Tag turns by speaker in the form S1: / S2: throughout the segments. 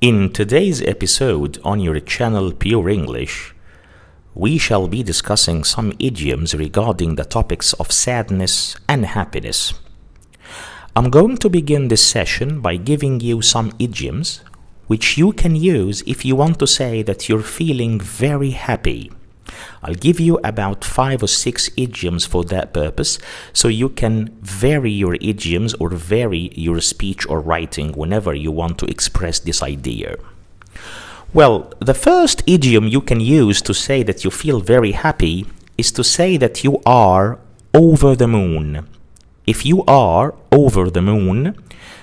S1: In today's episode on your channel Pure English, we shall be discussing some idioms regarding the topics of sadness and happiness. I'm going to begin this session by giving you some idioms which you can use if you want to say that you're feeling very happy. I'll give you about 5 or 6 idioms for that purpose, so you can vary your idioms or vary your speech or writing whenever you want to express this idea. Well, the first idiom you can use to say that you feel very happy is to say that you are over the moon. If you are over the moon,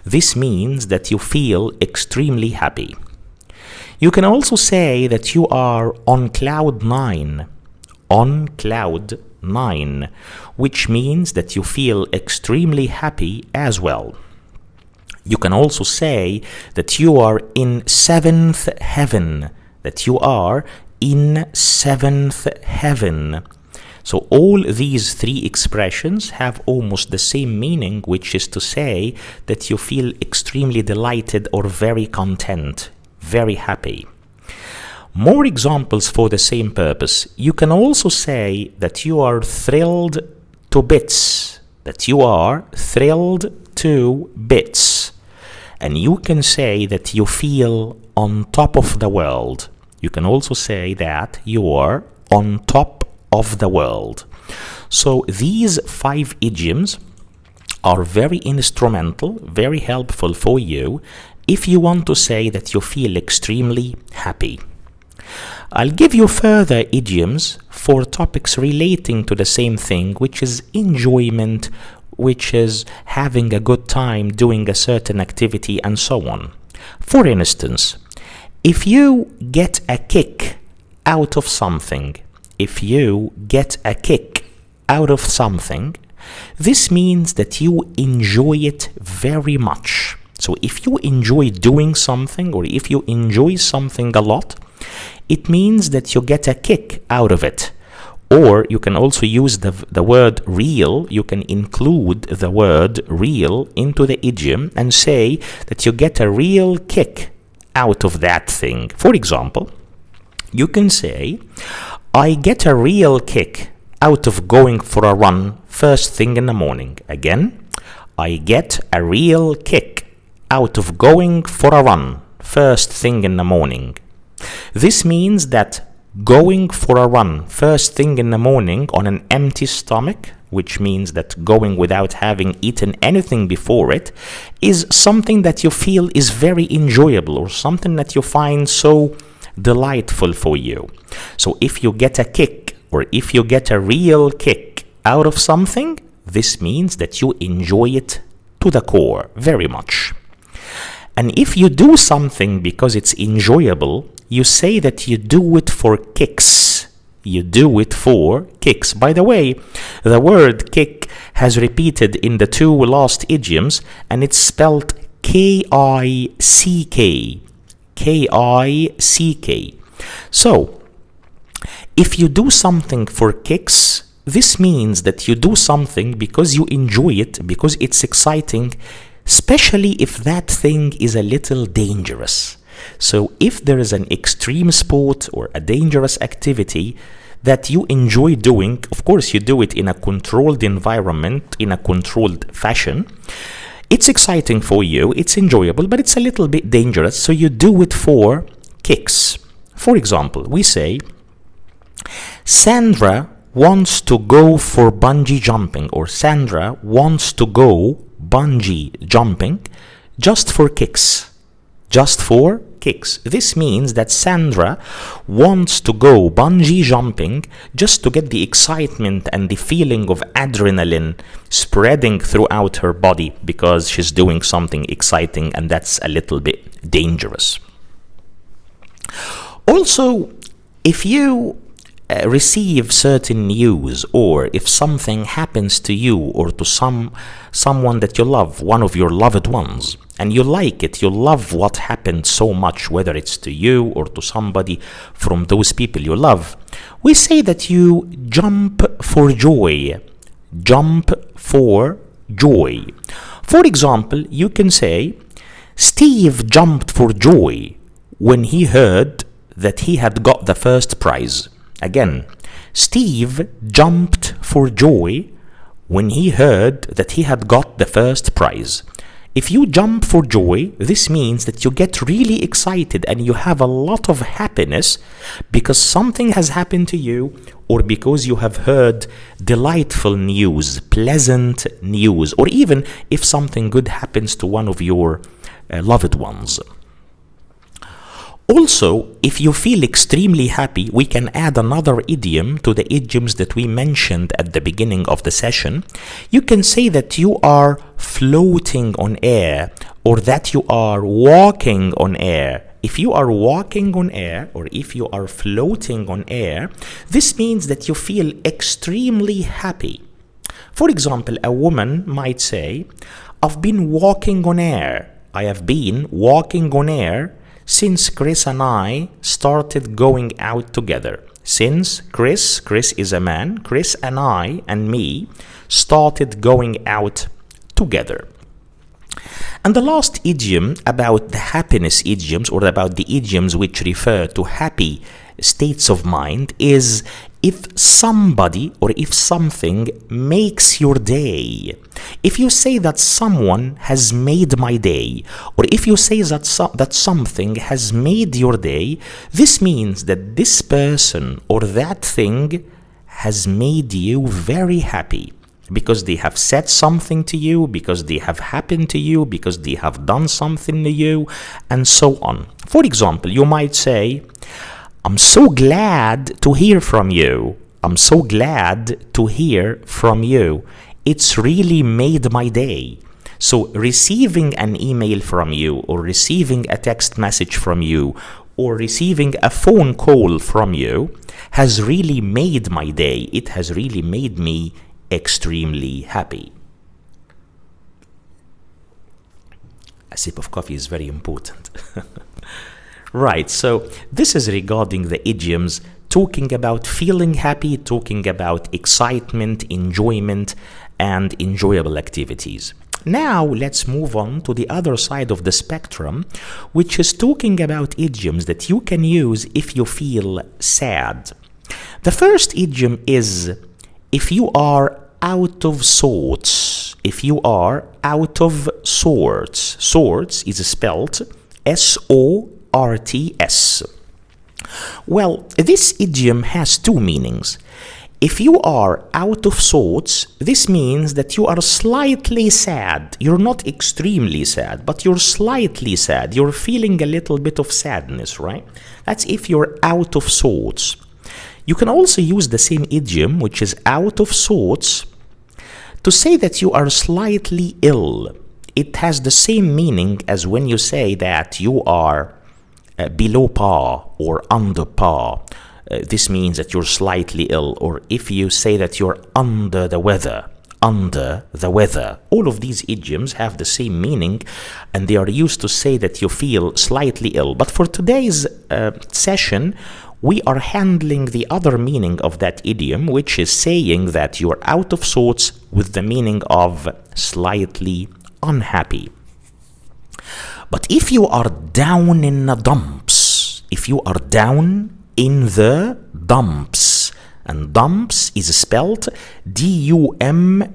S1: this means that you feel extremely happy. You can also say that you are on cloud 9, which means that you feel extremely happy as well. You can also say that you are in 7th heaven, that you are in 7th heaven. So all these 3 expressions have almost the same meaning, which is to say that you feel extremely delighted or very content, very happy. More examples for the same purpose. You can also say that you are thrilled to bits, that you are thrilled to bits. And you can say that you feel on top of the world. You can also say that you are on top of the world. So these 5 idioms are very instrumental, very helpful for you if you want to say that you feel extremely happy. I'll give you further idioms for topics relating to the same thing, which is enjoyment, which is having a good time doing a certain activity, and so on. For instance, if you get a kick out of something, this means that you enjoy it very much. So if you enjoy doing something, or if you enjoy something a lot, it means that you get a kick out of it. Or you can also use the word real. You can include the word real into the idiom and say that you get a real kick out of that thing. For example, you can say, I get a real kick out of going for a run first thing in the morning. Again, I get a real kick out of going for a run first thing in the morning. This means that going for a run first thing in the morning on an empty stomach, which means that going without having eaten anything before it, is something that you feel is very enjoyable, or something that you find so delightful for you. So if you get a kick, or if you get a real kick out of something, this means that you enjoy it to the core very much. And if you do something because it's enjoyable, you say that you do it for kicks. You do it for kicks. By the way, the word kick has repeated in the 2 last idioms, and it's spelled K-I-C-K. K-I-C-K. So, if you do something for kicks, this means that you do something because you enjoy it, because it's exciting, especially if that thing is a little dangerous. So if there is an extreme sport or a dangerous activity that you enjoy doing, of course you do it in a controlled environment, in a controlled fashion, it's exciting for you, it's enjoyable, but it's a little bit dangerous, so you do it for kicks. For example, we say, Sandra wants to go for bungee jumping, or Sandra wants to go bungee jumping just for kicks. Just for kicks. This means that Sandra wants to go bungee jumping just to get the excitement and the feeling of adrenaline spreading throughout her body, because she's doing something exciting and that's a little bit dangerous. Also, if you receive certain news, or if something happens to you or to someone that you love, one of your loved ones, and you like it, you love what happened so much, whether it's to you or to somebody from those people you love, we say that you jump for joy. Jump for joy. For example, you can say, Steve jumped for joy when he heard that he had got the first prize. Again, Steve jumped for joy when he heard that he had got the first prize. If you jump for joy, this means that you get really excited and you have a lot of happiness because something has happened to you or because you have heard delightful news, pleasant news, or even if something good happens to one of your loved ones. Also, if you feel extremely happy, we can add another idiom to the idioms that we mentioned at the beginning of the session. You can say that you are floating on air or that you are walking on air. If you are walking on air or if you are floating on air, this means that you feel extremely happy. For example, a woman might say, I've been walking on air. I have been walking on air since Chris and I started going out together. Since Chris is a man, Chris and I and me started going out together. And the last idiom about the happiness idioms or about the idioms which refer to happy states of mind is if somebody or if something makes your day. If you say that someone has made my day, or if you say that something has made your day, this means that this person or that thing has made you very happy. Because they have said something to you, because they have happened to you, because they have done something to you, and so on. For example, you might say, I'm so glad to hear from you. I'm so glad to hear from you. It's really made my day. So receiving an email from you, or receiving a text message from you, or receiving a phone call from you has really made my day. It has really made me extremely happy. A sip of coffee is very important. Right, so this is regarding the idioms, talking about feeling happy, talking about excitement, enjoyment, and enjoyable activities. Now let's move on to the other side of the spectrum, which is talking about idioms that you can use if you feel sad. The first idiom is if you are out of sorts. If you are out of sorts. Sorts is spelled S-O-R-T-S. Well, this idiom has two meanings. If you are out of sorts, this means that you are slightly sad. You're not extremely sad, but you're slightly sad. You're feeling a little bit of sadness, right? That's if you're out of sorts. You can also use the same idiom, which is out of sorts, to say that you are slightly ill. It has the same meaning as when you say that you are below par or under par. This means that you're slightly ill. Or if you say that you're under the weather. All of these idioms have the same meaning, and they are used to say that you feel slightly ill. But for today's session, we are handling the other meaning of that idiom, which is saying that you're out of sorts with the meaning of slightly unhappy. But if you are down in the dumps, if you are down in the dumps, and dumps is spelled D-U-M-P-S.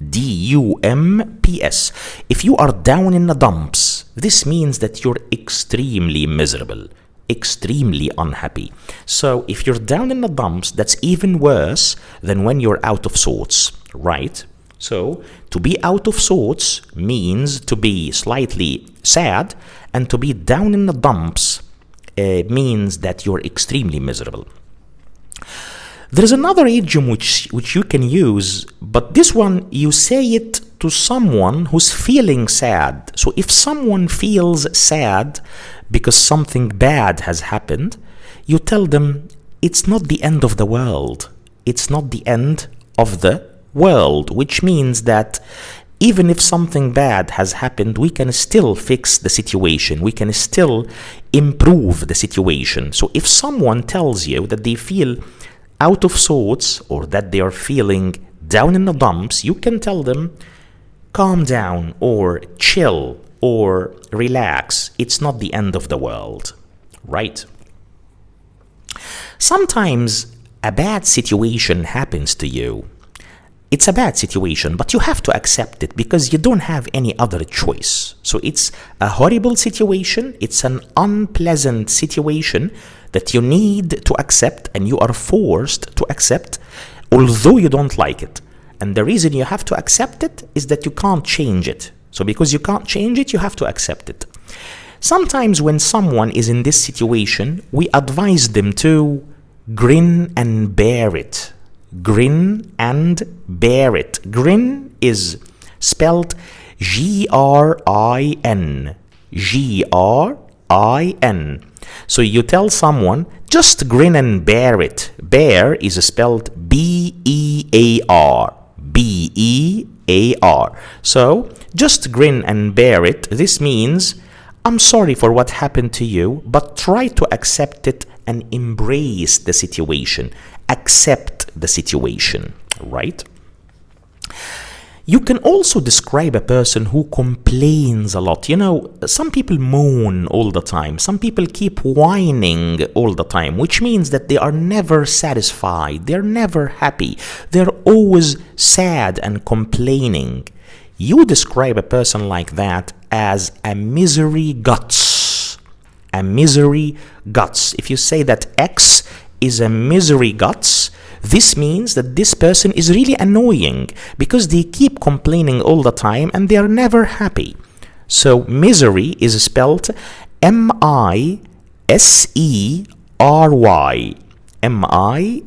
S1: D-U-M-P-S. If you are down in the dumps, this means that you're extremely miserable, extremely unhappy. So if you're down in the dumps, that's even worse than when you're out of sorts, right? So to be out of sorts means to be slightly sad, and to be down in the dumps means that you're extremely miserable. There's another idiom which you can use, but this one you say it to someone who's feeling sad. So if someone feels sad because something bad has happened, you tell them it's not the end of the world. It's not the end of the world, which means that even if something bad has happened, we can still fix the situation. We can still improve the situation. So if someone tells you that they feel out of sorts or that they are feeling down in the dumps, you can tell them, calm down or chill. or relax, it's not the end of the world, right? Sometimes a bad situation happens to you. It's a bad situation, but you have to accept it because you don't have any other choice. So it's a horrible situation, it's an unpleasant situation that you need to accept and you are forced to accept, although you don't like it. And the reason you have to accept it is that you can't change it. So because you can't change it, you have to accept it. Sometimes when someone is in this situation, we advise them to grin and bear it. Grin and bear it. Grin is spelled G-R-I-N. G-R-I-N. So you tell someone, just grin and bear it. Bear is spelled B-E-A-R. B-E-A-R. So just grin and bear it. This means, I'm sorry for what happened to you, but try to accept it and embrace the situation. Accept the situation, right? You can also describe a person who complains a lot. You know, some people moan all the time. Some people keep whining all the time, which means that they are never satisfied. They're never happy. They're always sad and complaining. You describe a person like that as a misery guts. A misery guts. If you say that X is a misery guts, this means that this person is really annoying because they keep complaining all the time and they are never happy. So misery is spelled M-I-S-E-R-Y. M-I-S-E-R-Y.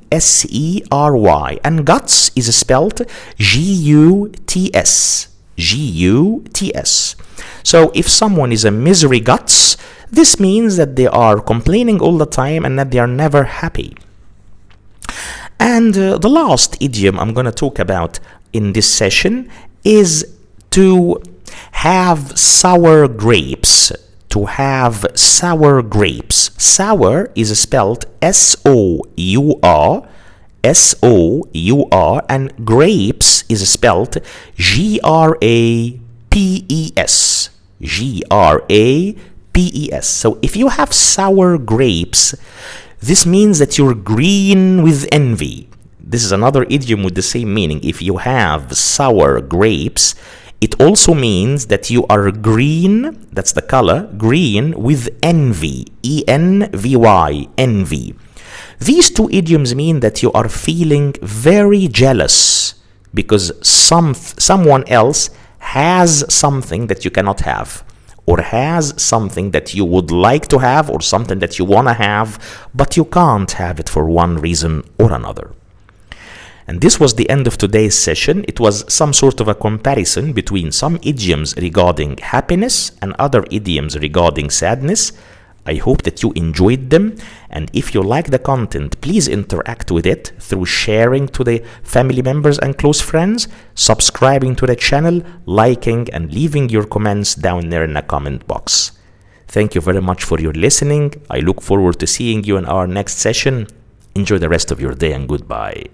S1: And guts is spelled G-U-T-S. G-U-T-S. So if someone is a misery guts, this means that they are complaining all the time and that they are never happy. And the last idiom I'm going to talk about in this session is to have sour grapes. To have sour grapes. Sour is spelled S-O-U-R. S-O-U-R. And grapes is spelled G-R-A-P-E-S. G-R-A-P-E-S. So if you have sour grapes, this means that you're green with envy. This is another idiom with the same meaning. If you have sour grapes, it also means that you are green, that's the color, green with envy. E-N-V-Y, envy. These two idioms mean that you are feeling very jealous because someone else has something that you cannot have, or has something that you would like to have, or something that you want to have, but you can't have it for one reason or another. And this was the end of today's session. It was some sort of a comparison between some idioms regarding happiness and other idioms regarding sadness. I hope that you enjoyed them, and if you like the content, please interact with it through sharing to the family members and close friends, subscribing to the channel, liking, and leaving your comments down there in the comment box. Thank you very much for your listening. I look forward to seeing you in our next session. Enjoy the rest of your day and goodbye.